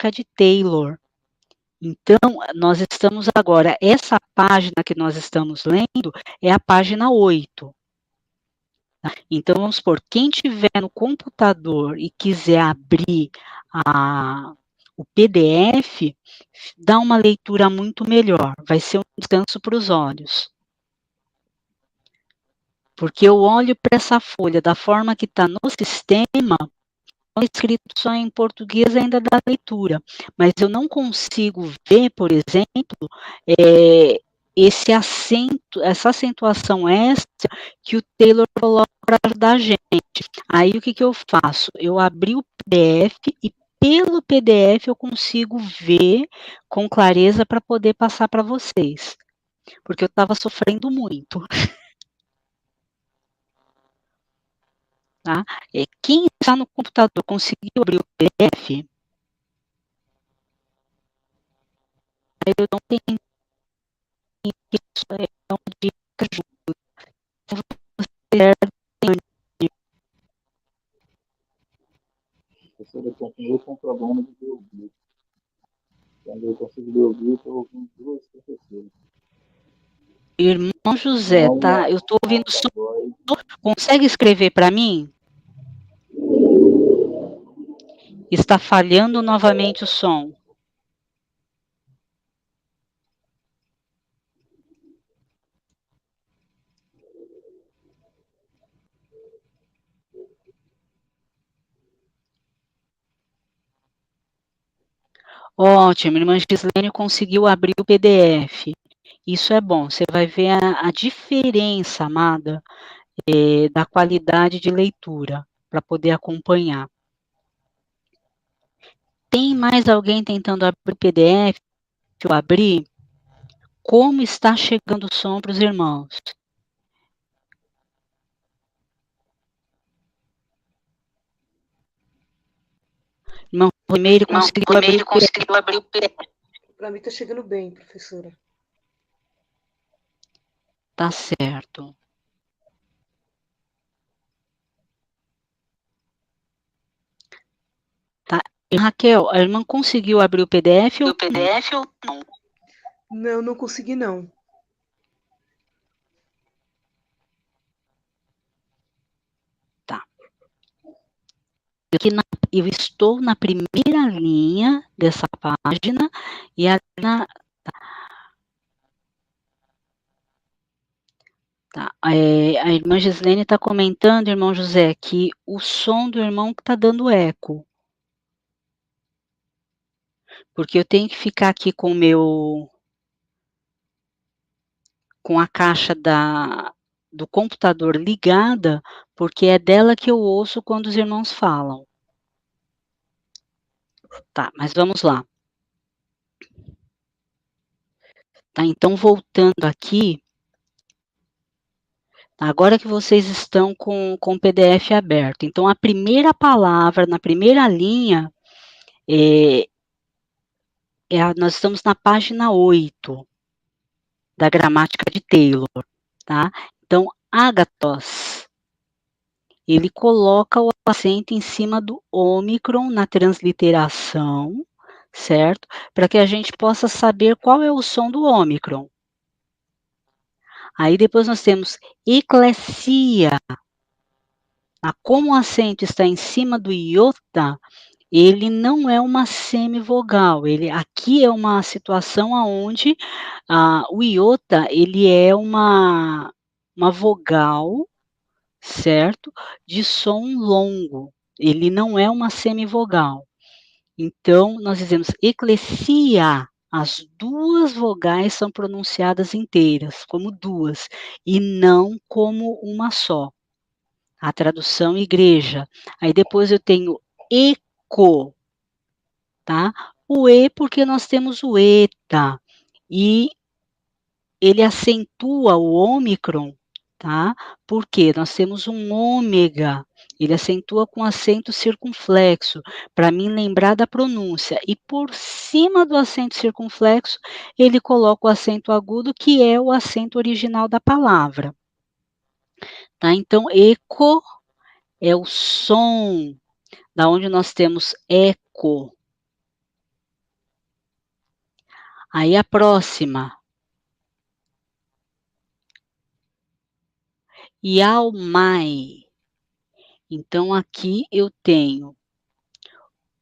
gramática de Taylor. Então, nós estamos agora, essa página que nós estamos lendo é a página 8. Então, vamos supor, quem tiver no computador e quiser abrir o PDF, dá uma leitura muito melhor, vai ser um descanso para os olhos. Porque eu olho para essa folha da forma que está no sistema, escrito só em português ainda dá leitura, mas eu não consigo ver, por exemplo, esse acento, essa acentuação extra que o Taylor coloca para ajudar a gente. Aí o que eu faço? Eu abri o PDF e pelo PDF eu consigo ver com clareza para poder passar para vocês, porque eu estava sofrendo muito. Tá? Quem está no computador conseguiu abrir o PDF, eu não tenho isso é uma dica ajuda. Professor, eu continuo com problema de ouvir. Quando eu consigo ouvir, estou ouvindo duas professoras. Irmão José, tá? Eu estou ouvindo som. Consegue escrever para mim? Está falhando novamente o som. Ótimo, irmã Gislene conseguiu abrir o PDF. Isso é bom, você vai ver a diferença, amada, da qualidade de leitura, para poder acompanhar. Tem mais alguém tentando abrir o PDF? Eu abri? Como está chegando o som para os irmãos? Irmão Primeiro conseguiu abrir o PDF. Para mim está chegando bem, professora. Tá certo. Tá. Raquel, a irmã conseguiu abrir o PDF ou não? Não, não consegui não. Tá. Eu estou na primeira linha dessa página e tá. A irmã Gislene está comentando, irmão José, que o som do irmão está dando eco. Porque eu tenho que ficar aqui com a caixa do computador ligada, porque é dela que eu ouço quando os irmãos falam. Tá, mas vamos lá. Tá, então voltando aqui, agora que vocês estão com o PDF aberto, então a primeira palavra, na primeira linha, nós estamos na página 8 da gramática de Taylor, tá? Então, ágathos, ele coloca o acento em cima do ômicron na transliteração, certo? Para que a gente possa saber qual é o som do ômicron. Aí depois nós temos eclesia. Como o acento está em cima do iota, ele não é uma semivogal. Aqui é uma situação onde o iota ele é uma vogal, certo? De som longo. Ele não é uma semivogal. Então, nós dizemos eclesia. As duas vogais são pronunciadas inteiras, como duas, e não como uma só. A tradução igreja. Aí depois eu tenho eco, tá? O e porque nós temos o eta, e ele acentua o ômicron, tá? Porque nós temos um ômega, ele acentua com acento circunflexo, para mim lembrar da pronúncia, e por cima do acento circunflexo, ele coloca o acento agudo, que é o acento original da palavra. Tá? Então, eco é o som, da onde nós temos eco. Aí a próxima. Yaomai. Então aqui eu tenho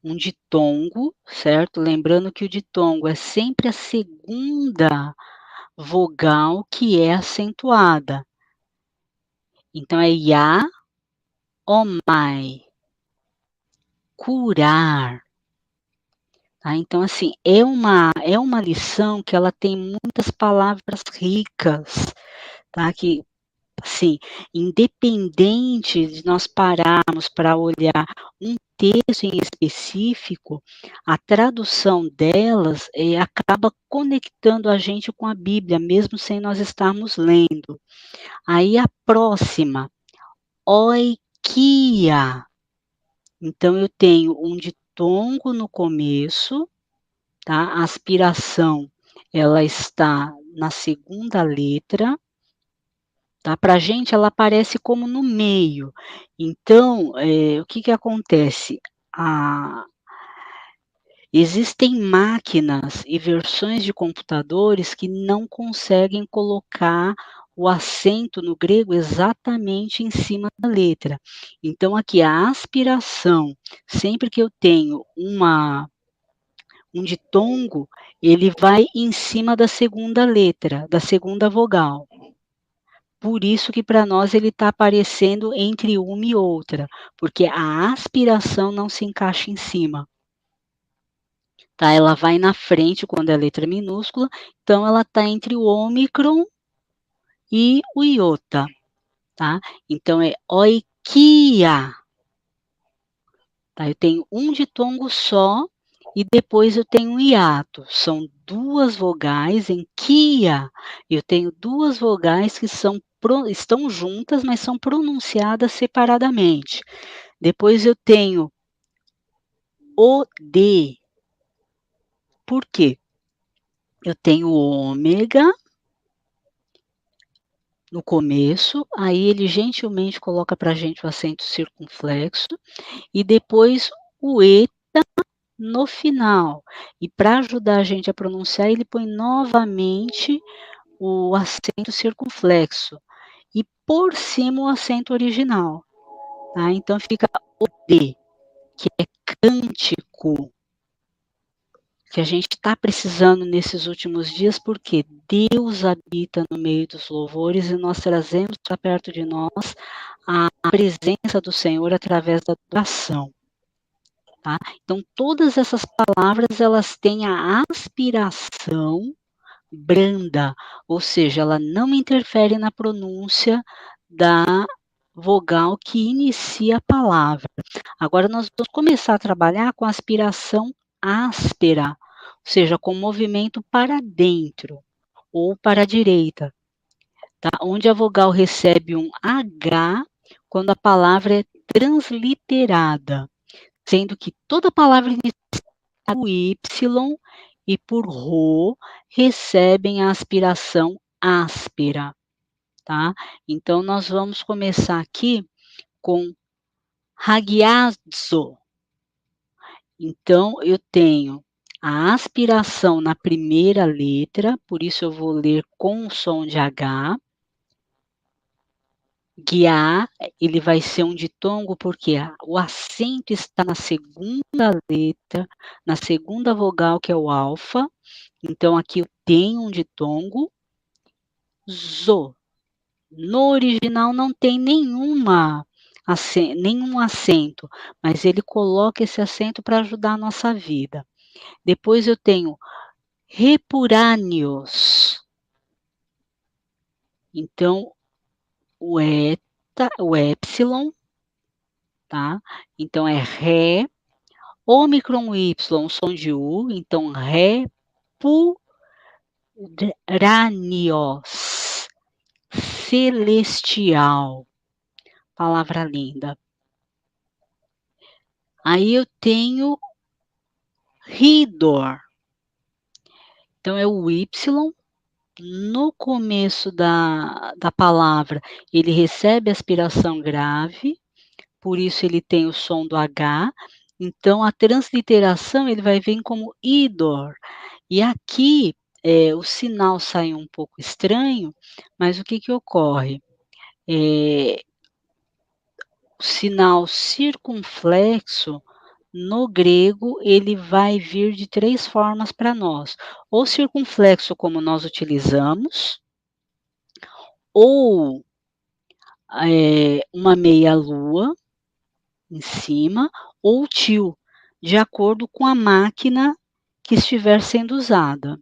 um ditongo, certo? Lembrando que o ditongo é sempre a segunda vogal que é acentuada. Então é ya, omai, curar. Tá? Então, assim, é uma lição que ela tem muitas palavras ricas, tá? Que, assim, independente de nós pararmos para olhar um texto em específico, a tradução delas acaba conectando a gente com a Bíblia, mesmo sem nós estarmos lendo. Aí a próxima, oikia. Então eu tenho um ditongo no começo, tá? A aspiração, ela está na segunda letra, tá? Para a gente ela aparece como no meio. Então, o que que acontece? Existem máquinas e versões de computadores que não conseguem colocar o acento no grego exatamente em cima da letra. Então, aqui a aspiração, sempre que eu tenho um ditongo, ele vai em cima da segunda letra, da segunda vogal. Por isso que para nós ele está aparecendo entre uma e outra, porque a aspiração não se encaixa em cima. Tá? Ela vai na frente quando é letra minúscula, então ela está entre o ômicron e o iota. Tá? Então é oikia. Tá? Eu tenho um ditongo só e depois eu tenho um hiato. São duas vogais em kia. Eu tenho duas vogais que estão juntas, mas são pronunciadas separadamente. Depois eu tenho o D. Por quê? Eu tenho ômega no começo, aí ele gentilmente coloca para a gente o acento circunflexo, e depois o E no final. E para ajudar a gente a pronunciar, ele põe novamente o acento circunflexo. E por cima o acento original. Tá? Então fica o D, que é cântico, que a gente está precisando nesses últimos dias, porque Deus habita no meio dos louvores e nós trazemos para perto de nós a presença do Senhor através da adoração. Tá? Então, todas essas palavras, elas têm a aspiração branda, ou seja, ela não interfere na pronúncia da vogal que inicia a palavra. Agora, nós vamos começar a trabalhar com a aspiração áspera, ou seja, com movimento para dentro ou para a direita, tá? Onde a vogal recebe um H quando a palavra é transliterada, sendo que toda palavra iniciada por Y e por Rho recebem a aspiração áspera, tá? Então, nós vamos começar aqui com Hagiazo. Então, eu tenho a aspiração na primeira letra, por isso eu vou ler com o som de H. Guiar, ele vai ser um ditongo, porque o acento está na segunda letra, na segunda vogal, que é o alfa. Então, aqui eu tenho um ditongo. Zo. No original não tem nenhum acento, mas ele coloca esse acento para ajudar a nossa vida. Depois eu tenho repurâneos. Então, o épsilon, tá? Então é ré, ômicron y, som de u, então ré, purâneos, celestial, palavra linda. Aí eu tenho ridor. Então é o y, no começo da palavra, ele recebe aspiração grave, por isso ele tem o som do H. Então a transliteração ele vai vir como idor. E aqui, o sinal sai um pouco estranho, mas o que que ocorre? Eh, o sinal circunflexo, no grego, ele vai vir de 3 formas para nós, ou circunflexo como nós utilizamos, ou, uma meia-lua em cima, ou til, de acordo com a máquina que estiver sendo usada.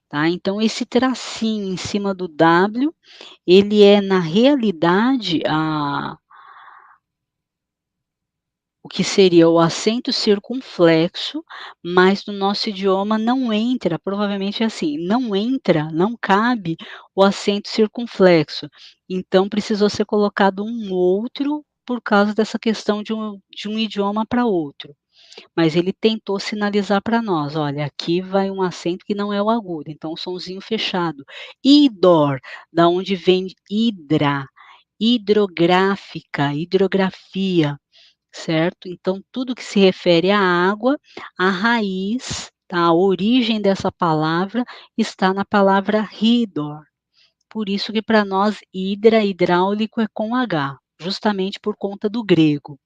Tá, então esse tracinho em cima do W, ele é na realidade o que seria o acento circunflexo, mas no nosso idioma não entra, provavelmente é assim, não entra, não cabe o acento circunflexo, então precisou ser colocado um outro, por causa dessa questão de um idioma para outro. Mas ele tentou sinalizar para nós: "Olha, aqui vai um acento que não é o agudo", então o sonzinho fechado. Idor, da onde vem hidra, hidrográfica, hidrografia, certo? Então tudo que se refere à água, a raiz, tá, a origem dessa palavra está na palavra ridor. Por isso que para nós hidra, hidráulico é com H, justamente por conta do grego.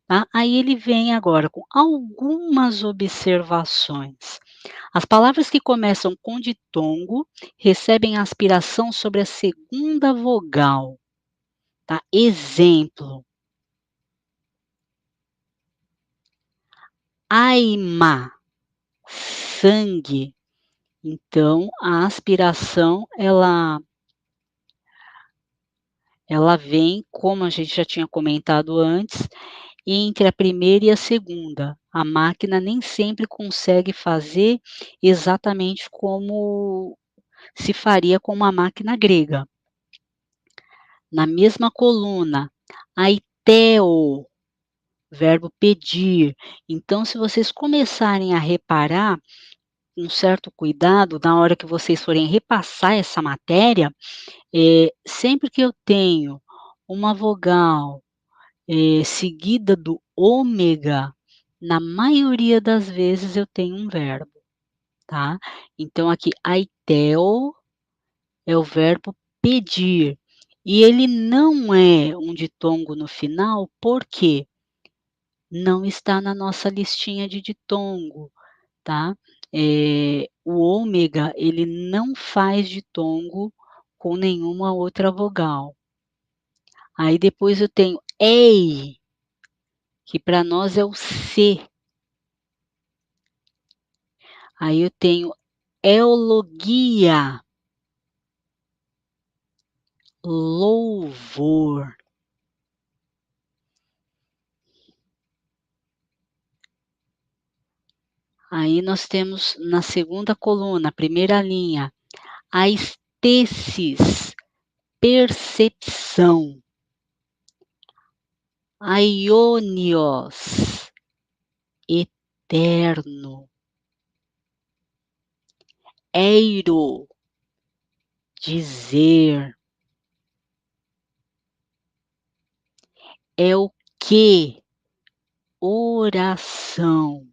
Tá? Aí ele vem agora com algumas observações. As palavras que começam com ditongo recebem aspiração sobre a segunda vogal. Tá? Exemplo: aima, sangue. Então, a aspiração ela vem, como a gente já tinha comentado antes, entre a primeira e a segunda. A máquina nem sempre consegue fazer exatamente como se faria com uma máquina grega. Na mesma coluna, aiteo, verbo pedir. Então, se vocês começarem a reparar, um certo cuidado na hora que vocês forem repassar essa matéria, sempre que eu tenho uma vogal seguida do ômega, na maioria das vezes eu tenho um verbo, tá? Então aqui, aiteo é o verbo pedir. E ele não é um ditongo no final, porque não está na nossa listinha de ditongo, tá? O ômega, ele não faz ditongo com nenhuma outra vogal. Aí depois eu tenho ei, que para nós é o C. Aí eu tenho eulogia, louvor. Aí nós temos na segunda coluna, primeira linha, aesthesis, percepção. Aionios, eterno. Eiro, dizer. É o que? Oração.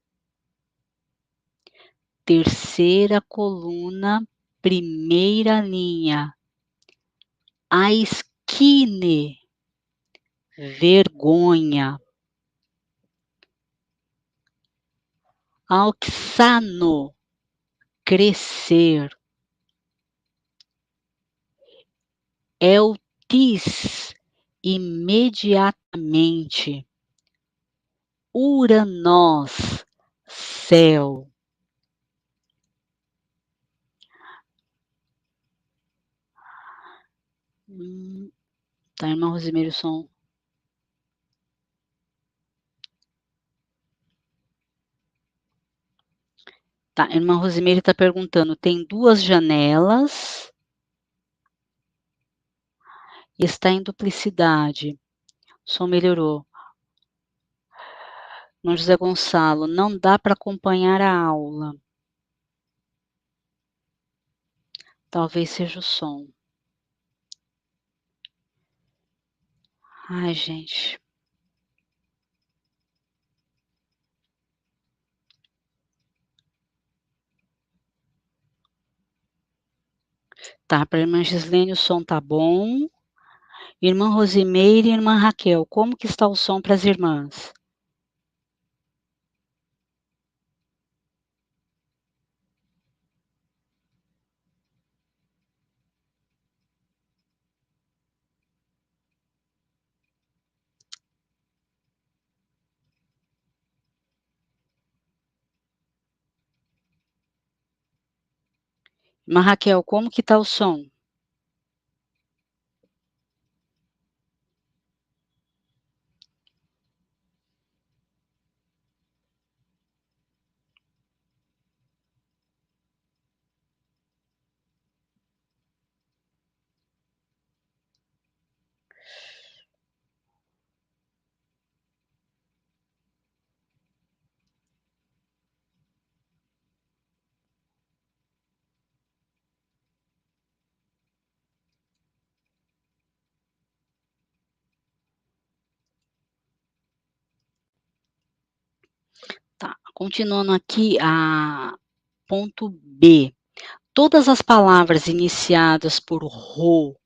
Terceira coluna, primeira linha. Aesquine, vergonha. Auxano, crescer. Eltis, imediatamente. Uranos, céu. Tá, irmã Rosimeire, o som. Tá, irmã Rosimeire está perguntando, tem 2 janelas, está em duplicidade. O som melhorou. Irmão José Gonçalo, não dá para acompanhar a aula. Talvez seja o som. Ai, gente. Tá, para a irmã Gislene o som tá bom. Irmã Rosimeire e irmã Raquel, como que está o som para as irmãs? Irmã Raquel, como que tá o som? Tá, continuando aqui a ponto B. Todas as palavras iniciadas por "ro"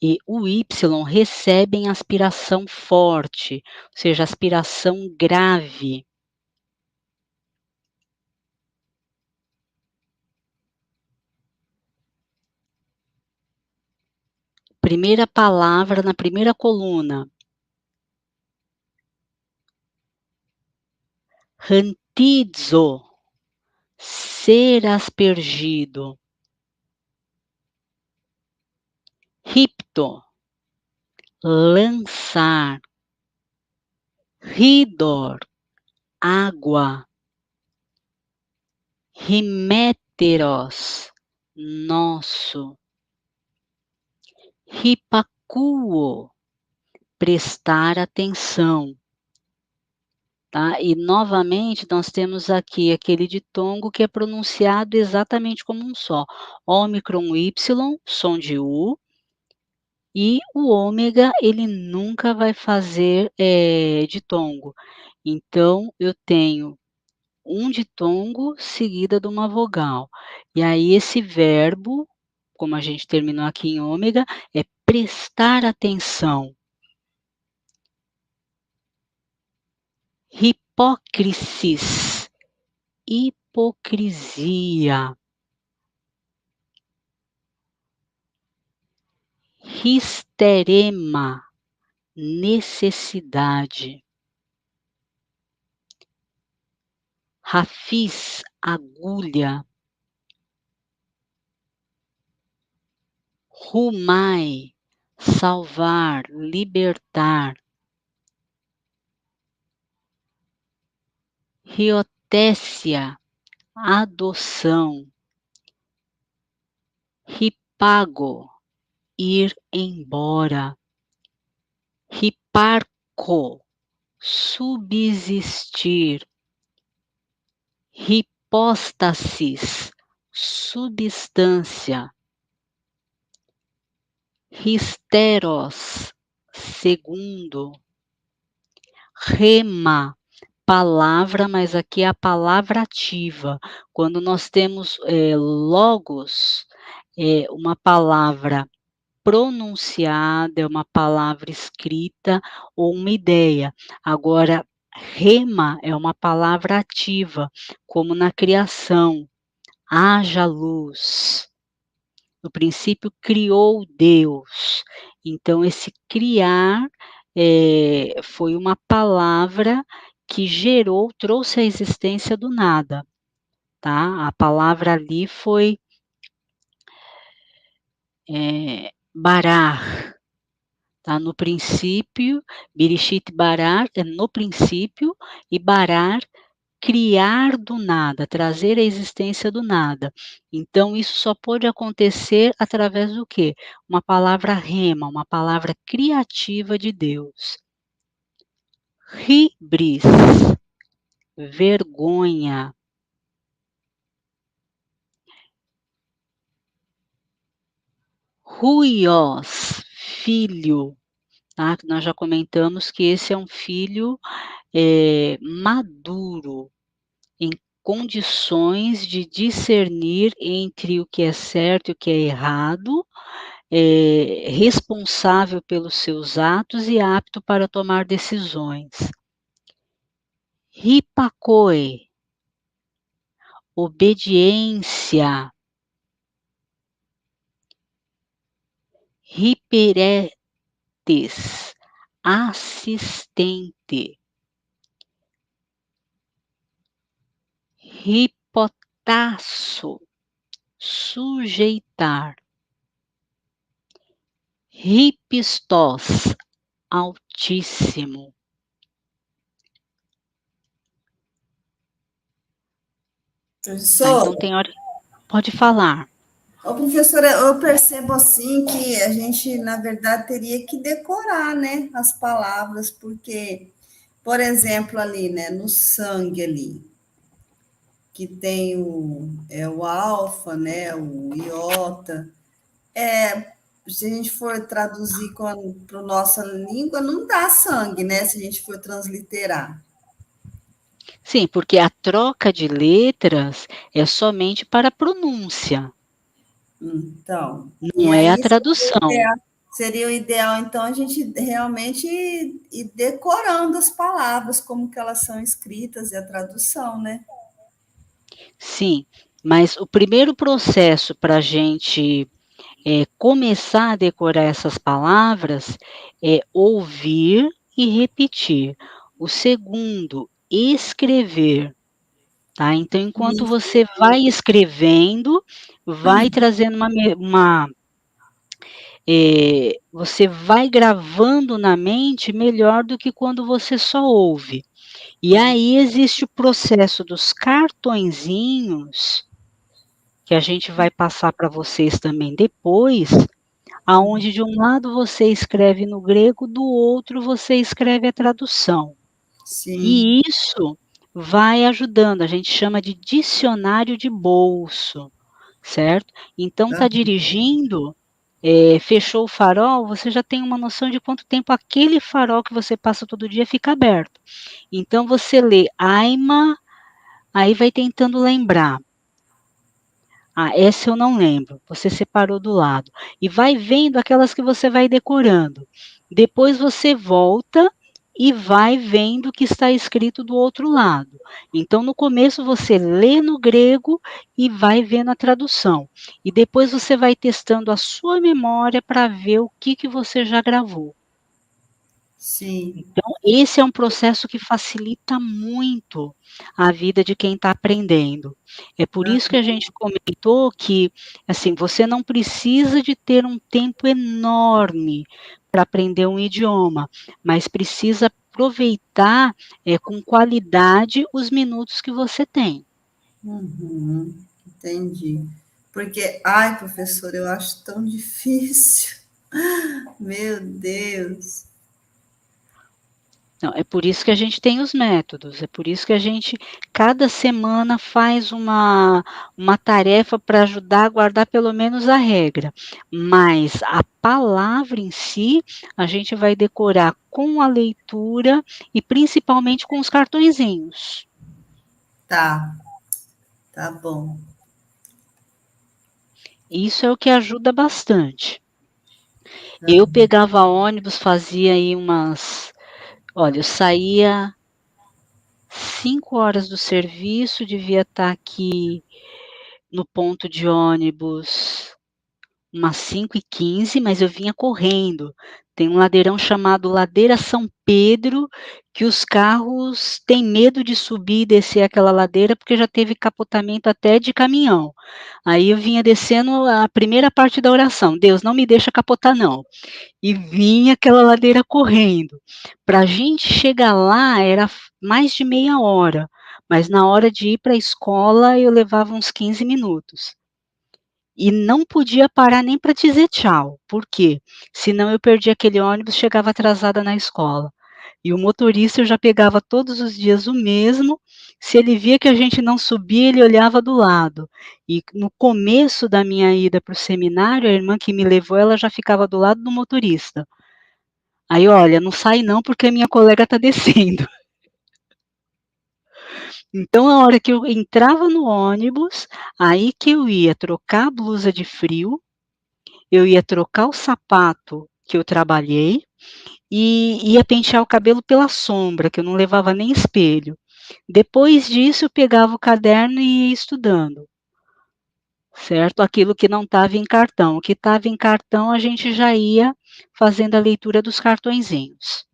e o "y" recebem aspiração forte, ou seja, aspiração grave. Primeira palavra na primeira coluna. Rantizo, ser aspergido. Ripto, lançar. Ridor, água. Riméteros, nosso. Ripacuo, prestar atenção. Tá? E novamente nós temos aqui aquele ditongo que é pronunciado exatamente como um só. Ômicron Y, som de U, e o ômega ele nunca vai fazer ditongo. Então eu tenho um ditongo seguida de uma vogal. E aí esse verbo, como a gente terminou aqui em ômega, é prestar atenção. Hipócrisis, hipocrisia. Histerema, necessidade. Rafis, agulha. Rumai, salvar, libertar. Riotécia, adoção. Ripago, ir embora. Riparco, subsistir. Hipóstasis, substância. Histeros, segundo. Rema, palavra, mas aqui é a palavra ativa. Quando nós temos logos, é uma palavra pronunciada, é uma palavra escrita ou uma ideia. Agora, rema é uma palavra ativa, como na criação. Haja luz. No princípio criou Deus. Então esse criar, foi uma palavra que gerou, trouxe a existência do nada, tá. A palavra ali foi, barar, tá. No princípio, Bereshit barar é no princípio, e barar criar do nada, trazer a existência do nada. Então isso só pode acontecer através do quê? Uma palavra rema, uma palavra criativa de Deus. Hibris, vergonha. Ruios, filho, tá? Nós já comentamos que esse é um filho, maduro, em condições de discernir entre o que é certo e o que é errado, responsável pelos seus atos e apto para tomar decisões. Hipakoi, obediência. Hiperetes, assistente. Hipotasso, sujeitar. Hipistós, altíssimo. Tá, Professora, então tem hora. Pode falar. ô, professora, eu percebo assim que a gente, na verdade, teria que decorar, né, as palavras, porque, por exemplo, ali, né, no sangue ali, que tem o alfa, né, o iota, se a gente for traduzir para a nossa língua, não dá sangue, né, se a gente for transliterar. Sim, porque a troca de letras é somente para a pronúncia, Então, e não é a aí tradução. seria o ideal, então, a gente realmente ir decorando as palavras, como que elas são escritas e a tradução, né? Sim, mas o primeiro processo para a gente começar a decorar essas palavras é ouvir e repetir. O segundo, escrever. Tá? Então, enquanto você vai escrevendo, vai trazendo você vai gravando na mente melhor do que quando você só ouve. E aí existe o processo dos cartõezinhos, que a gente vai passar para vocês também depois, aonde de um lado você escreve no grego, do outro você escreve a tradução. Sim. E isso vai ajudando, a gente chama de dicionário de bolso, certo? Então está dirigindo, fechou o farol, você já tem uma noção de quanto tempo aquele farol que você passa todo dia fica aberto. Então você lê Aima, aí vai tentando lembrar. Ah, essa eu não lembro. Você separou do lado. E vai vendo aquelas que você vai decorando. Depois você volta e vai vendo o que está escrito do outro lado. Então, no começo, você lê no grego e vai vendo a tradução. E depois você vai testando a sua memória para ver o que você já gravou. Sim. Então, esse é um processo que facilita muito a vida de quem está aprendendo. É por isso que a gente comentou que, assim, você não precisa de ter um tempo enorme para aprender um idioma, mas precisa aproveitar com qualidade os minutos que você tem. Entendi. Porque, ai, professor, eu acho tão difícil. Meu Deus. Não, é por isso que a gente tem os métodos, é por isso que a gente, cada semana, faz uma tarefa para ajudar a guardar pelo menos a regra. Mas a palavra em si, a gente vai decorar com a leitura e principalmente com os cartõezinhos. Tá bom. Isso é o que ajuda bastante. Eu pegava ônibus, fazia aí olha, eu saía 5 horas do serviço, devia estar aqui no ponto de ônibus umas 5h15, mas eu vinha correndo. Tem um ladeirão chamado Ladeira São Pedro, que os carros têm medo de subir e descer aquela ladeira, porque já teve capotamento até de caminhão. Aí eu vinha descendo a primeira parte da oração: Deus, não me deixa capotar não. E vinha aquela ladeira correndo. Para a gente chegar lá era mais de meia hora, mas na hora de ir para a escola eu levava uns 15 minutos. E não podia parar nem para dizer tchau, por quê? Senão eu perdia aquele ônibus, chegava atrasada na escola. E o motorista eu já pegava todos os dias o mesmo, se ele via que a gente não subia, ele olhava do lado. E no começo da minha ida para o seminário, a irmã que me levou, ela já ficava do lado do motorista. Aí, olha, não sai não porque a minha colega está descendo. Então, a hora que eu entrava no ônibus, aí que eu ia trocar a blusa de frio, eu ia trocar o sapato que eu trabalhei e ia pentear o cabelo pela sombra, que eu não levava nem espelho. Depois disso, eu pegava o caderno e ia estudando, certo? Aquilo que não estava em cartão. O que estava em cartão, a gente já ia fazendo a leitura dos cartõezinhos.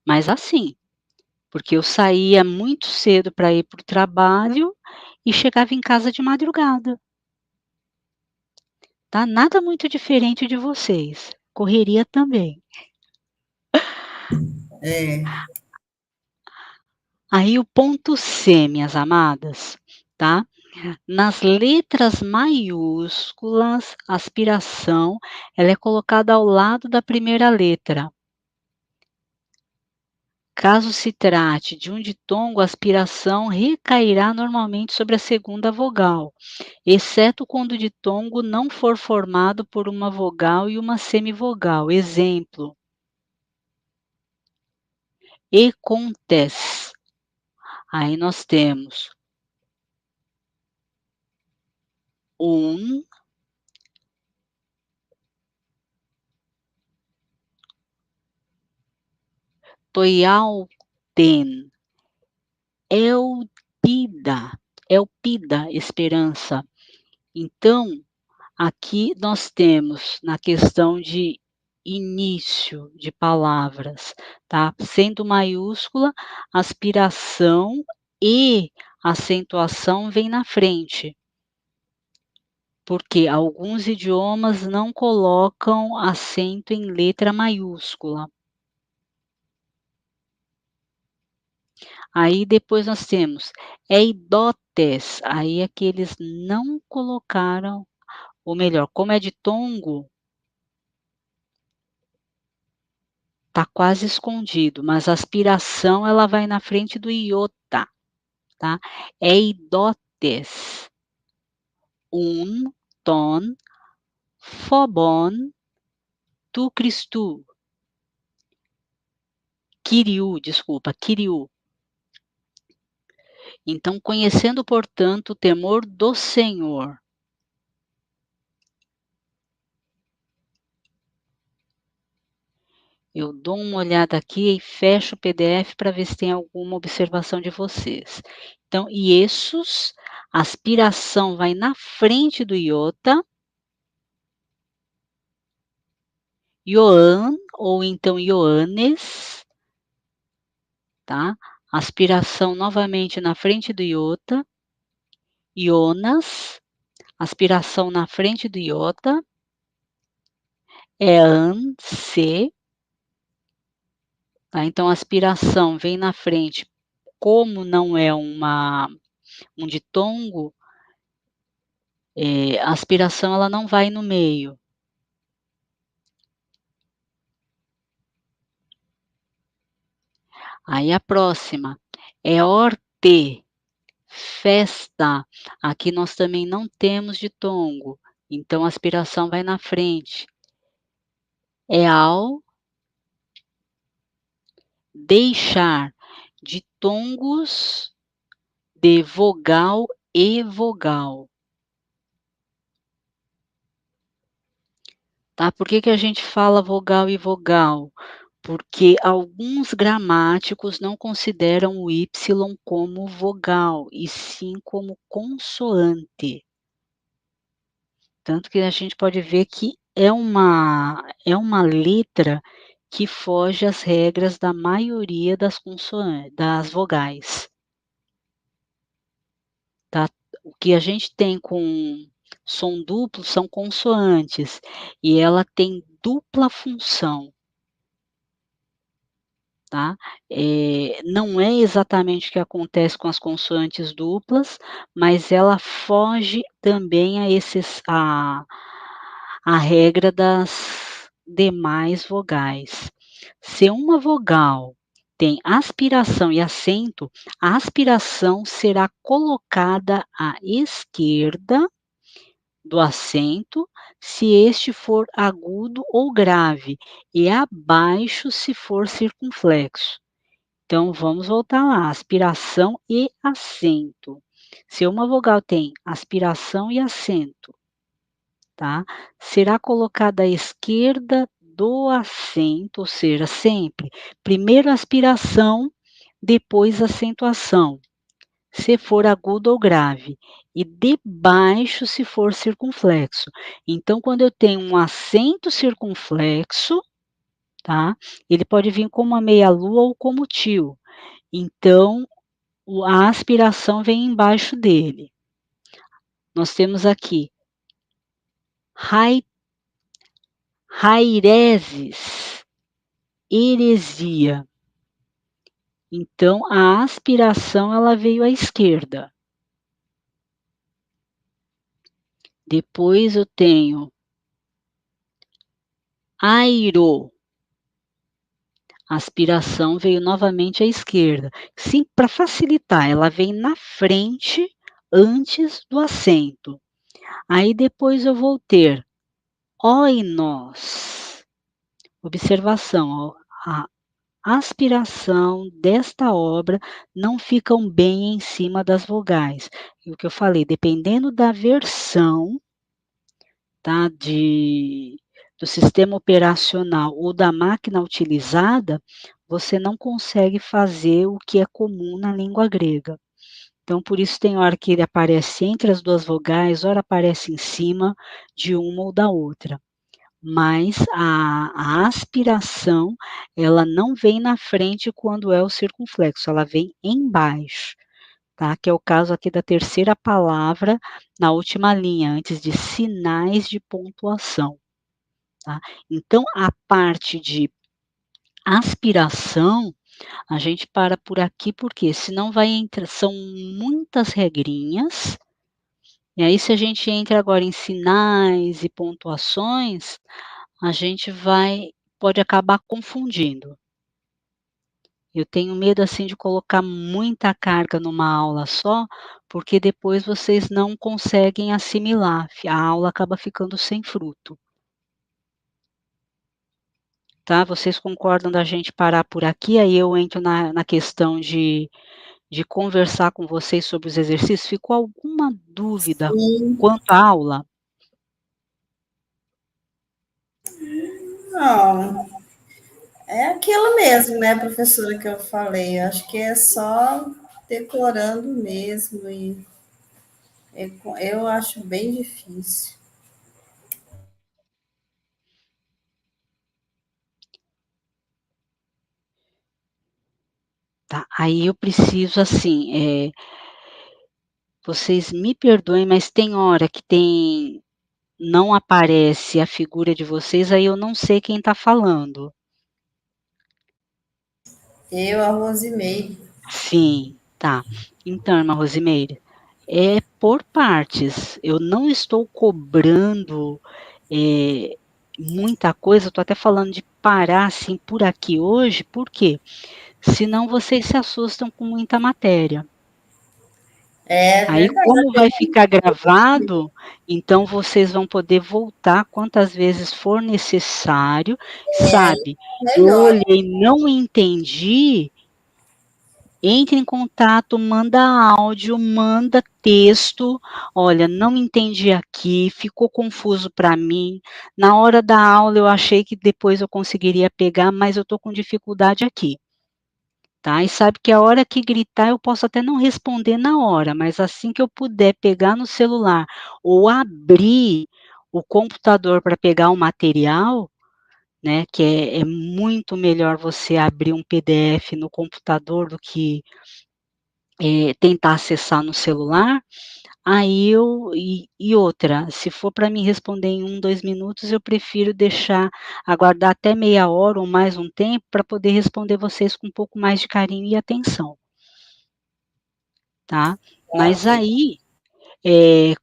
Mas assim, porque eu saía muito cedo para ir para o trabalho e chegava em casa de madrugada. Tá? Nada muito diferente de vocês. Correria também. É, Aí o ponto C, minhas amadas, tá? Nas letras maiúsculas, a aspiração, ela é colocada ao lado da primeira letra. Caso se trate de um ditongo, a aspiração recairá normalmente sobre a segunda vogal, exceto quando o ditongo não for formado por uma vogal e uma semivogal. Exemplo: e-contes. Aí nós temos um, toialten, elpida, esperança. Então, aqui nós temos na questão de início de palavras, tá? Sendo maiúscula, aspiração e acentuação vem na frente. Porque alguns idiomas não colocam acento em letra maiúscula. Aí depois nós temos eidotes, aí é que eles não colocaram, ou melhor, como é ditongo, tá quase escondido, mas a aspiração ela vai na frente do iota, tá? Eidotes, ton, phobon, tu Christu, Kyriu. Então, conhecendo, portanto, o temor do Senhor. Eu dou uma olhada aqui e fecho o PDF para ver se tem alguma observação de vocês. Então, Iesus, aspiração vai na frente do iota. Ioan, ou então Ioanes, tá? Aspiração novamente na frente do iota. Ionas, aspiração na frente do iota. Se, tá? Então, a aspiração vem na frente, como não é um ditongo, a aspiração ela não vai no meio. Aí a próxima é orte, festa. Aqui nós também não temos ditongo, então a aspiração vai na frente. É ao deixar ditongos de vogal e vogal. Tá? Por que a gente fala vogal e vogal? Porque alguns gramáticos não consideram o Y como vogal, e sim como consoante. Tanto que a gente pode ver que é uma letra que foge às regras da maioria das vogais. Tá? O que a gente tem com som duplo são consoantes, e ela tem dupla função. Tá? Não é exatamente o que acontece com as consoantes duplas, mas ela foge também a regra das demais vogais. Se uma vogal tem aspiração e acento, a aspiração será colocada à esquerda do acento, se este for agudo ou grave, e abaixo se for circunflexo. Então vamos voltar lá, aspiração e acento. Se uma vogal tem aspiração e acento, tá, será colocada à esquerda do acento, ou seja, sempre primeiro aspiração, depois acentuação, se for agudo ou grave, e debaixo se for circunflexo. Então, quando eu tenho um acento circunflexo, tá, ele pode vir como uma meia-lua ou como tio. Então, a aspiração vem embaixo dele. Nós temos aqui raireses, heresia. Então, a aspiração ela veio à esquerda. Depois eu tenho airo. A aspiração veio novamente à esquerda. Sim, para facilitar, ela vem na frente antes do acento. Aí depois eu vou ter oinos. Observação, ó, a aspiração desta obra não ficam bem em cima das vogais. E o que eu falei, dependendo da versão, tá, do sistema operacional ou da máquina utilizada, você não consegue fazer o que é comum na língua grega. Então, por isso tem hora que ele aparece entre as duas vogais, hora aparece em cima de uma ou da outra. Mas a aspiração, ela não vem na frente quando é o circunflexo, ela vem embaixo, tá? Que é o caso aqui da terceira palavra na última linha, antes de sinais de pontuação, tá? Então, a parte de aspiração, a gente para por aqui, porque senão vai entrar, são muitas regrinhas, e aí se a gente entra agora em sinais e pontuações, a gente pode acabar confundindo. Eu tenho medo, assim, de colocar muita carga numa aula só, porque depois vocês não conseguem assimilar, a aula acaba ficando sem fruto. Tá, vocês concordam da gente parar por aqui, aí eu entro na questão de conversar com vocês sobre os exercícios. Ficou alguma dúvida Sim. quanto à aula? Não, é aquilo mesmo, né, professora, que eu falei. Eu acho que é só decorando mesmo e eu acho bem difícil. Tá, aí eu preciso, assim, vocês me perdoem, mas tem hora que não aparece a figura de vocês, aí eu não sei quem está falando. Eu, a Rosimeire. Sim, tá. Então, irmã Rosimeire, é por partes. Eu não estou cobrando, muita coisa, estou até falando de parar, assim, por aqui hoje, por quê? Senão vocês se assustam com muita matéria. É Aí, verdade, como vai ficar gravado, então vocês vão poder voltar quantas vezes for necessário, sabe, eu melhor. olhei, não entendi, entre em contato, manda áudio, manda texto, olha, não entendi aqui, ficou confuso para mim, na hora da aula eu achei que depois eu conseguiria pegar, mas eu estou com dificuldade aqui. Tá, e sabe que a hora que gritar eu posso até não responder na hora, mas assim que eu puder pegar no celular ou abrir o computador para pegar o material, né, que é muito melhor você abrir um PDF no computador do que, tentar acessar no celular, aí e outra, se for para mim responder em 1, 2 minutos, eu prefiro aguardar até meia hora ou mais um tempo para poder responder vocês com um pouco mais de carinho e atenção. Tá? Mas Ok. aí,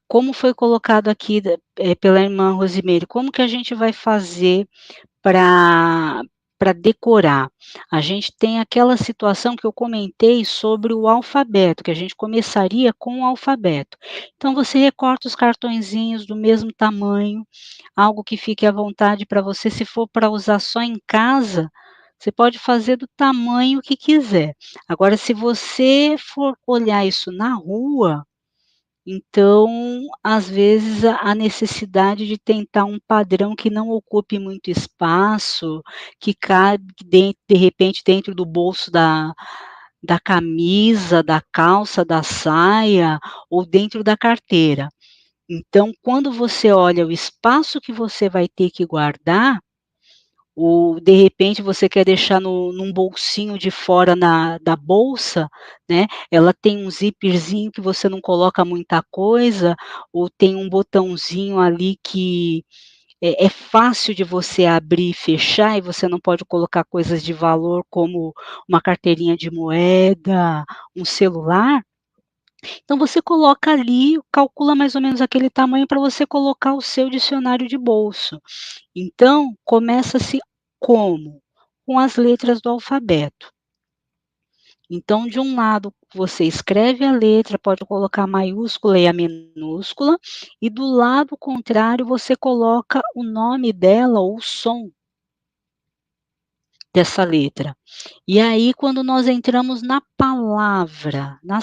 como foi colocado aqui pela irmã Rosimeire, como que a gente vai fazer para decorar? A gente tem aquela situação que eu comentei sobre o alfabeto, que a gente começaria com o alfabeto. Então você recorta os cartõezinhos do mesmo tamanho, algo que fique à vontade para você, se for para usar só em casa, você pode fazer do tamanho que quiser. Agora, se você for olhar isso na rua, então, às vezes, a necessidade de tentar um padrão que não ocupe muito espaço, que cabe de repente dentro do bolso da camisa, da calça, da saia ou dentro da carteira. Então, quando você olha o espaço que você vai ter que guardar, ou de repente você quer deixar num bolsinho de fora da bolsa, né, ela tem um zíperzinho que você não coloca muita coisa, ou tem um botãozinho ali que é fácil de você abrir e fechar, e você não pode colocar coisas de valor como uma carteirinha de moeda, um celular. Então você coloca ali, calcula mais ou menos aquele tamanho para você colocar o seu dicionário de bolso. Então, começa-se como? Com as letras do alfabeto. Então, de um lado, você escreve a letra, pode colocar a maiúscula e a minúscula, e do lado contrário, você coloca o nome dela ou o som dessa letra. E aí, quando nós entramos nas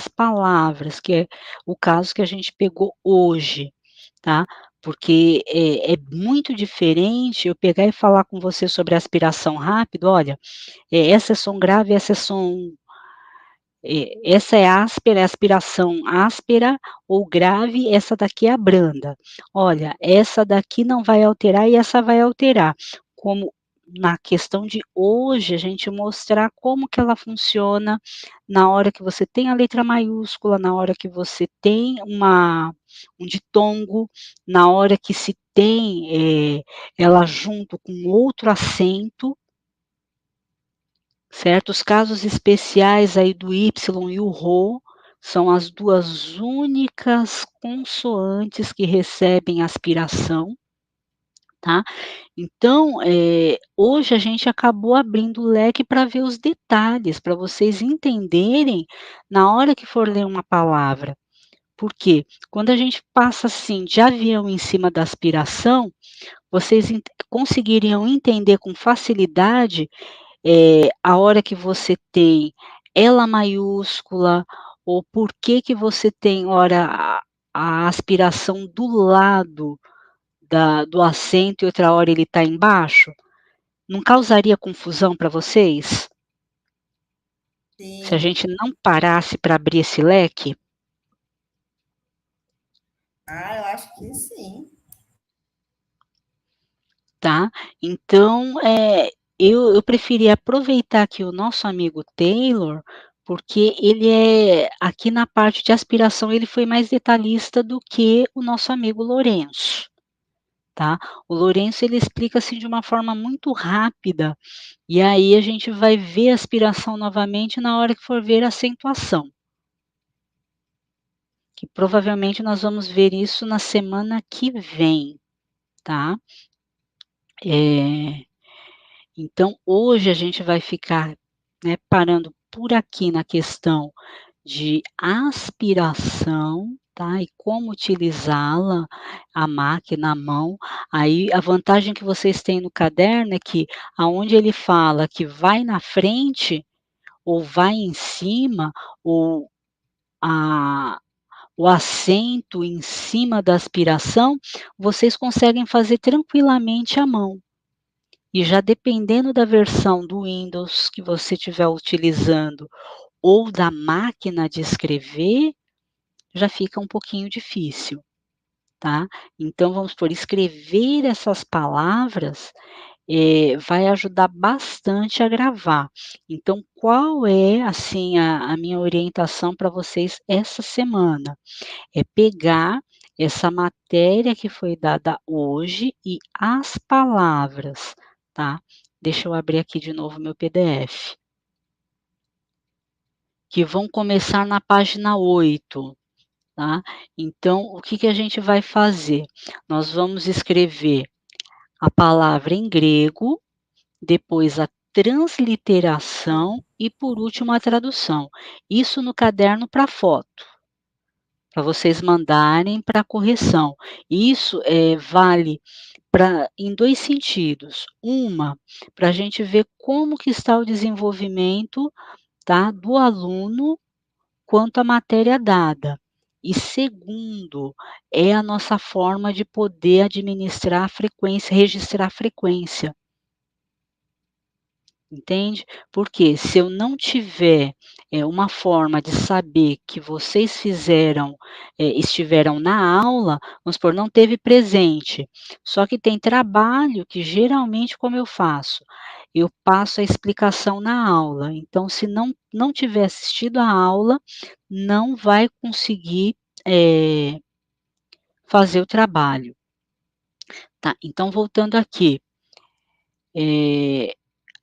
palavras, que é o caso que a gente pegou hoje, tá? Porque é muito diferente eu pegar e falar com você sobre aspiração rápido, olha, essa é som grave, essa é áspera, é aspiração áspera ou grave, essa daqui é a branda. Olha, essa daqui não vai alterar e essa vai alterar. Como na questão de hoje, a gente mostrar como que ela funciona na hora que você tem a letra maiúscula, na hora que você tem um ditongo, na hora que se tem, ela junto com outro acento, certo? Os casos especiais aí do Y e o Rho, são as 2 únicas consoantes que recebem aspiração, tá. Então, hoje a gente acabou abrindo o leque para ver os detalhes, para vocês entenderem na hora que for ler uma palavra. Por quê? Quando a gente passa, assim, de avião em cima da aspiração, vocês conseguiriam entender com facilidade a hora que você tem ela maiúscula, ou por que que você tem, ora, a aspiração do lado do acento e outra hora ele está embaixo? Não causaria confusão para vocês? Se a Sim. gente não parasse para abrir esse leque? Ah, eu acho que sim. Tá? Então, eu preferi aproveitar aqui o nosso amigo Taylor, porque ele aqui na parte de aspiração, ele foi mais detalhista do que o nosso amigo Lourenço, tá? O Lourenço, ele explica, assim, de uma forma muito rápida, e aí a gente vai ver a aspiração novamente na hora que for ver a acentuação. Que provavelmente nós vamos ver isso na semana que vem, tá? Eh Então, hoje a gente vai ficar, né, parando por aqui na questão de aspiração, tá, e como utilizá-la, a máquina, a mão. Aí, a vantagem que vocês têm no caderno é que, aonde ele fala que vai na frente, ou vai em cima, ou a o acento em cima da aspiração, vocês conseguem fazer tranquilamente à mão. E já dependendo da versão do Windows que você estiver utilizando ou da máquina de escrever, já fica um pouquinho difícil, tá. Então vamos por escrever essas palavras, vai ajudar bastante a gravar. Então qual é, assim, a minha orientação para vocês essa semana? É pegar essa matéria que foi dada hoje e as palavras, tá. Deixa eu abrir aqui de novo meu PDF. Que vão começar na página 8, tá. Então, o que que a gente vai fazer? Nós vamos escrever a palavra em grego, depois a transliteração e, por último, a tradução. Isso no caderno para foto, para vocês mandarem para correção. Isso, vale em 2 sentidos. Uma, para a gente ver como que está o desenvolvimento, tá, do aluno quanto à matéria dada. E segundo, é a nossa forma de poder administrar a frequência, registrar a frequência. Entende? Porque se eu não tiver, uma forma de saber que vocês estiveram na aula, vamos supor, não teve presente, só que tem trabalho que geralmente como eu faço? Eu passo a explicação na aula, então se não tiver assistido a aula, não vai conseguir, fazer o trabalho. Tá, então voltando aqui,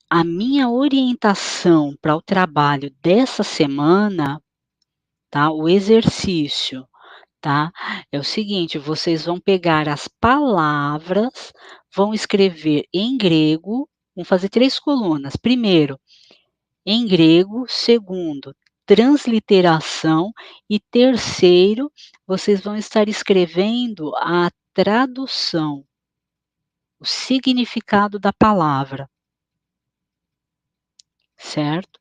a minha orientação para o trabalho dessa semana, tá, o exercício, tá, é o seguinte, vocês vão pegar as palavras, vão escrever em grego, vão fazer 3 colunas. Primeiro, em grego. Segundo, transliteração. E terceiro, vocês vão estar escrevendo a tradução, o significado da palavra. Certo?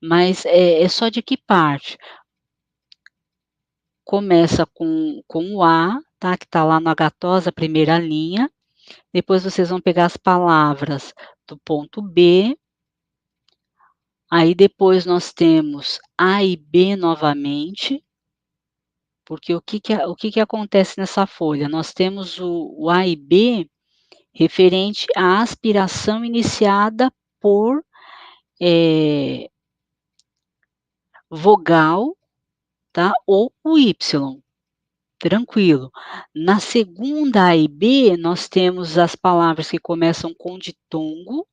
Mas é só de que parte? Começa com o A, tá, que está lá no H-TOS, a primeira linha, depois vocês vão pegar as palavras do ponto B, aí depois nós temos A e B novamente, porque o que acontece nessa folha? Nós temos o A e B referente à aspiração iniciada por, vogal, tá, ou o Y. Tranquilo. Na segunda A e B, nós temos as palavras que começam com ditongo,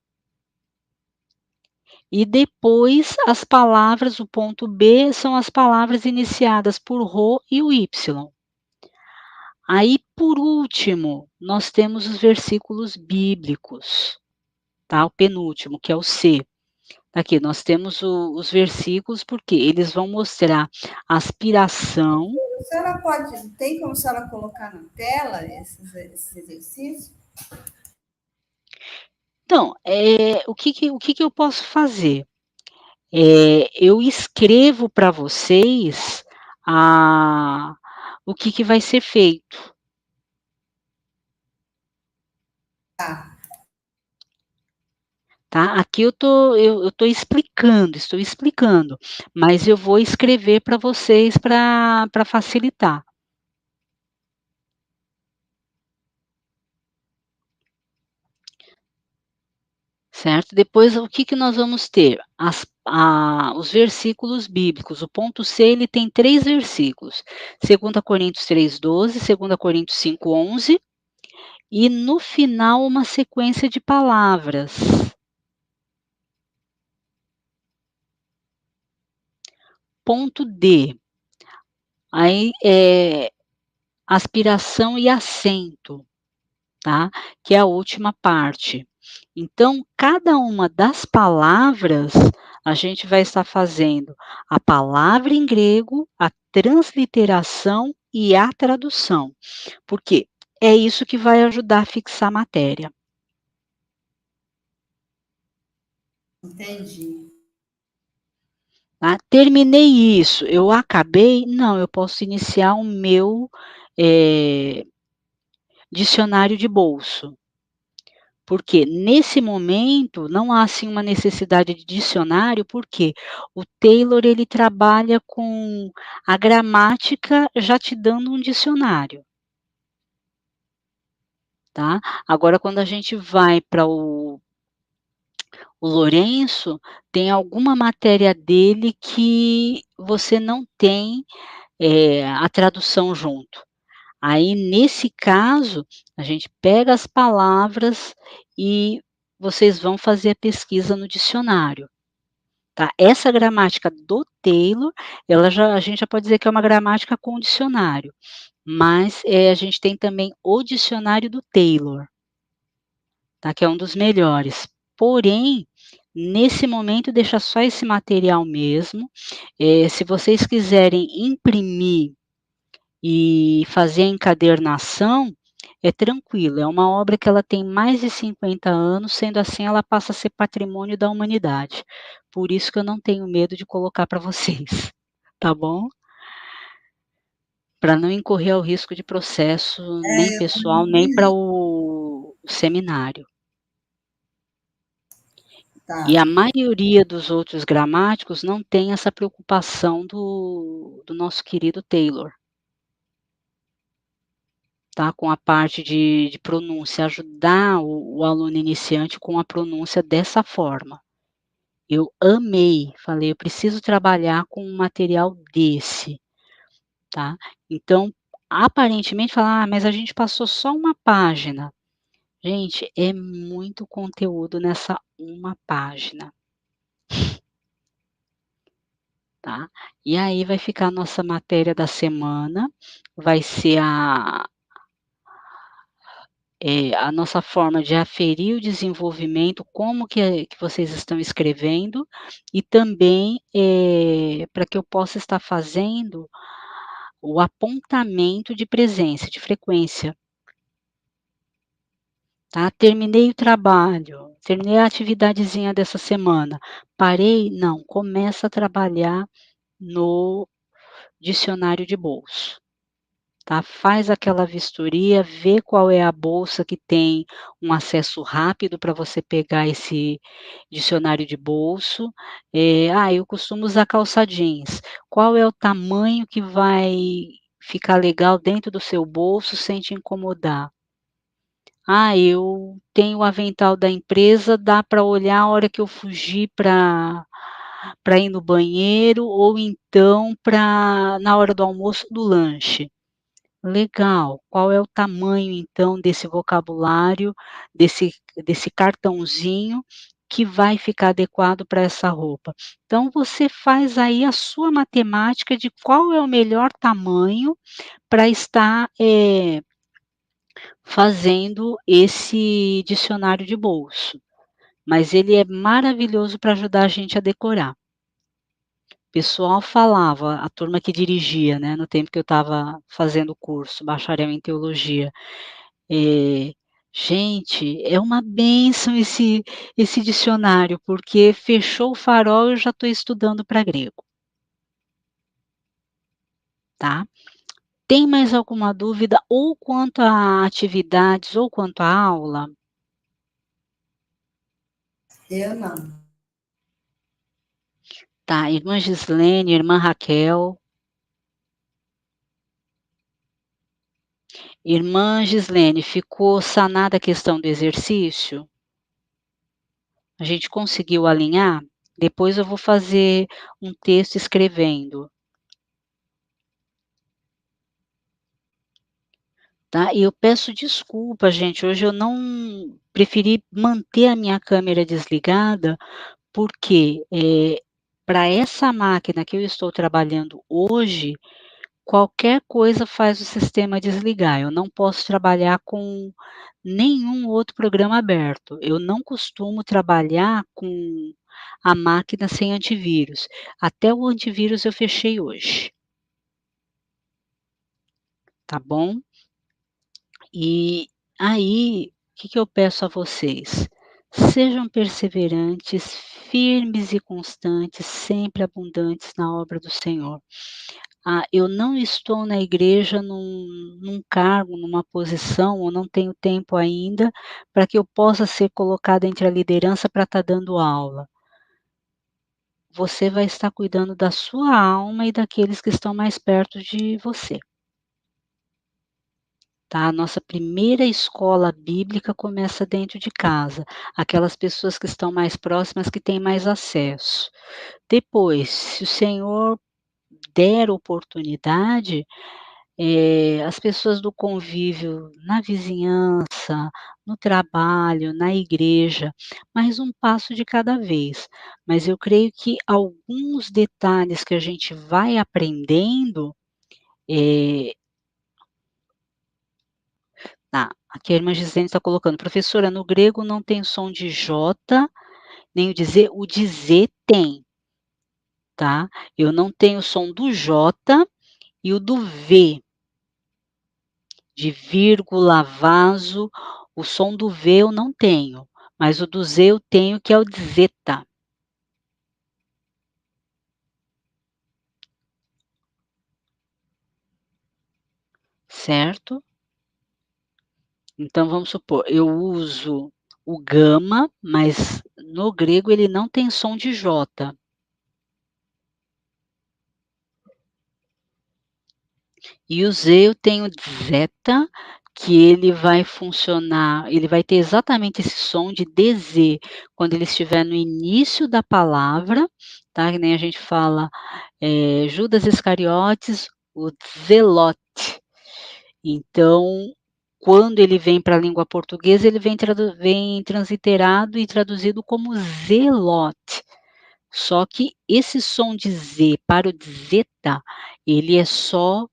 e depois as palavras, o ponto B, são as palavras iniciadas por rho e o Y. Aí, por último, nós temos os versículos bíblicos, tá? O penúltimo, que é o C. Aqui, nós temos os versículos, porque eles vão mostrar a aspiração. A senhora tem como a senhora colocar na tela esses exercícios? Então, o que eu posso fazer? Eu escrevo para vocês o que vai ser feito. Tá? Aqui eu estou explicando, mas eu vou escrever para vocês para facilitar. Certo? Depois, o que nós vamos ter? Os versículos bíblicos. O ponto C, ele tem 3 versículos. 2 Coríntios 3:12, 2 Coríntios 5:11, e no final uma sequência de palavras. Ponto D, aí aspiração e acento, tá? Que é a última parte. Então, cada uma das palavras, a gente vai estar fazendo a palavra em grego, a transliteração e a tradução, porque é isso que vai ajudar a fixar a matéria. Entendi. Tá? Terminei isso, eu acabei? Não, eu posso iniciar o meu dicionário de bolso. Porque nesse momento não há assim uma necessidade de dicionário, porque o Taylor ele trabalha com a gramática já te dando um dicionário. Tá? Agora quando a gente vai para o Lourenço, tem alguma matéria dele que você não tem a tradução junto. Aí, nesse caso, a gente pega as palavras e vocês vão fazer a pesquisa no dicionário, tá? Essa gramática do Taylor, a gente já pode dizer que é uma gramática com dicionário, mas a gente tem também o dicionário do Taylor, tá? Que é um dos melhores. Porém, nesse momento, deixa só esse material mesmo. Se vocês quiserem imprimir e fazer a encadernação, é tranquilo, é uma obra que ela tem mais de 50 anos, sendo assim ela passa a ser patrimônio da humanidade. Por isso que eu não tenho medo de colocar para vocês, tá bom? Para não incorrer ao risco de processo, nem É, eu pessoal, também nem para tenho. o seminário. E a Tá. maioria dos outros gramáticos não tem essa preocupação do nosso querido Taylor, tá, com a parte de pronúncia, ajudar o aluno iniciante com a pronúncia dessa forma. Eu amei, falei: "Eu preciso trabalhar com um material desse", tá. Então, aparentemente falar: "Ah, mas a gente passou só uma página". Gente, é muito conteúdo nessa uma página, tá. E aí vai ficar a nossa matéria da semana, vai ser a nossa forma de aferir o desenvolvimento, como que vocês estão escrevendo, e também, pra que eu possa estar fazendo o apontamento de presença, de frequência, tá. Terminei o trabalho, terminei a atividadezinha dessa semana, parei? Não, começa a trabalhar no dicionário de bolso. Tá, faz aquela vistoria, vê qual é a bolsa que tem um acesso rápido para você pegar esse dicionário de bolso. Eu costumo usar calça jeans. Qual é o tamanho que vai ficar legal dentro do seu bolso sem te incomodar? Eu tenho o avental da empresa, dá para olhar a hora que eu fugir para ir no banheiro ou então para na hora do almoço, do lanche. Legal. Qual é o tamanho então desse vocabulário, desse cartãozinho que vai ficar adequado para essa roupa? Então você faz aí a sua matemática de qual é o melhor tamanho para estar, fazendo esse dicionário de bolso, mas ele é maravilhoso para ajudar a gente a decorar. O pessoal falava, a turma que dirigia, né, no tempo que eu estava fazendo o curso, bacharel em teologia. Eh, Gente, é uma bênção esse dicionário, porque fechou o farol, eu já estou estudando para grego, tá. Tem mais alguma dúvida ou quanto a atividades ou quanto à aula? Eu não. Tá, irmã Gislene, irmã Raquel. Irmã Gislene, ficou sanada a questão do exercício? A gente conseguiu alinhar? Depois eu vou fazer um texto escrevendo. Tá, e eu peço desculpa, gente, hoje eu não preferi manter a minha câmera desligada, porque, pra essa máquina que eu estou trabalhando hoje, qualquer coisa faz o sistema desligar, eu não posso trabalhar com nenhum outro programa aberto. Eu não costumo trabalhar com a máquina sem antivírus, até o antivírus eu fechei hoje, tá bom? E aí, o que que eu peço a vocês? Sejam perseverantes, firmes e constantes, sempre abundantes na obra do Senhor. Eu não estou na igreja num cargo, numa posição, ou não tenho tempo ainda para que eu possa ser colocada entre a liderança para estar dando aula. Você vai estar cuidando da sua alma e daqueles que estão mais perto de você. Tá, a nossa primeira escola bíblica começa dentro de casa, aquelas pessoas que estão mais próximas, que têm mais acesso. Depois, se o Senhor der oportunidade, as pessoas do convívio na vizinhança, no trabalho, na igreja, mas um passo de cada vez. Mas eu creio que alguns detalhes que a gente vai aprendendo, eh aqui a irmã Gisele está colocando: "Professora, no grego não tem som de J, nem o de Z tem, tá. Eu não tenho o som do J e o do V, de vírgula, vaso, o som do V eu não tenho, mas o do Z eu tenho, que é o zeta. Certo? Então vamos supor, eu uso o gama, mas no grego ele não tem som de J. E o Z eu tenho zeta, que ele vai funcionar, ele vai ter exatamente esse som de DZ, quando ele estiver no início da palavra, tá? Que nem a gente fala, Judas Iscariotes, o zelote. Então, quando ele vem para a língua portuguesa, ele vem transliterado e traduzido como zelote. Só que esse som de Z para o zeta, ele é só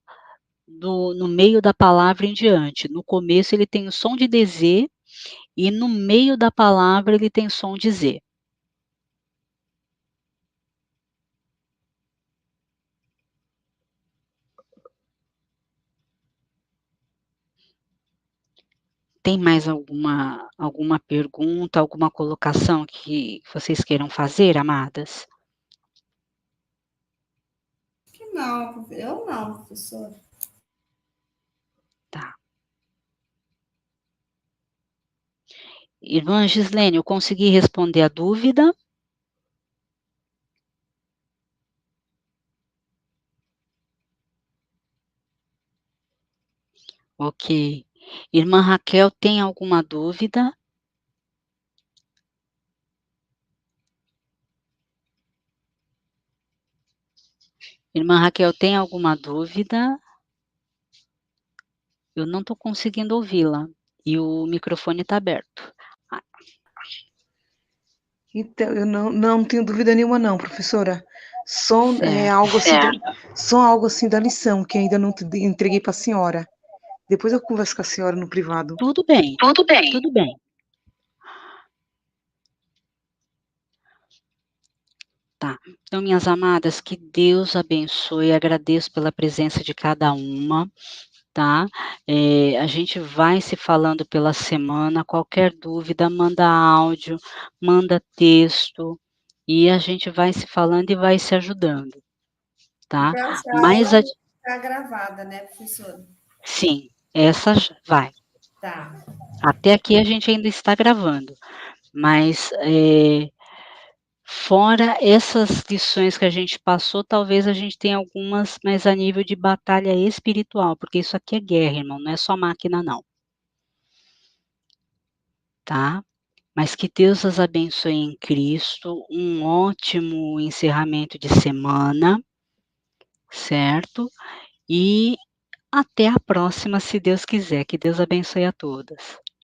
no meio da palavra em diante. No começo ele tem o som de DZ e no meio da palavra ele tem som de Z. Tem mais alguma pergunta, alguma colocação que vocês queiram fazer, amadas? Que não, eu não, professor. Tá. Irmã Gislene, eu consegui responder a dúvida? Ok. Irmã Raquel, tem alguma dúvida? Irmã Raquel, tem alguma dúvida? Eu não estou conseguindo ouvi-la e o microfone está aberto. Então, eu não tenho dúvida nenhuma não, professora. Só Certo. algo assim da lição que ainda não entreguei para a senhora. Depois eu converso com a senhora no privado. Tudo bem. Tudo bem. Tudo bem. Tá. Então, minhas amadas, que Deus abençoe, agradeço pela presença de cada uma, tá? A gente vai se falando pela semana, qualquer dúvida, manda áudio, manda texto, e a gente vai se falando e vai se ajudando, tá? Então, essa Mas, aula está gravada, né, professora? sim, essa vai. Tá. Até aqui a gente ainda está gravando, mas fora essas lições que a gente passou, talvez a gente tenha algumas, mas a nível de batalha espiritual, porque isso aqui é guerra, irmão, não é só máquina não. Tá? Mas que Deus as abençoe em Cristo, um ótimo encerramento de semana, certo? E até a próxima, se Deus quiser. Que Deus abençoe a todas.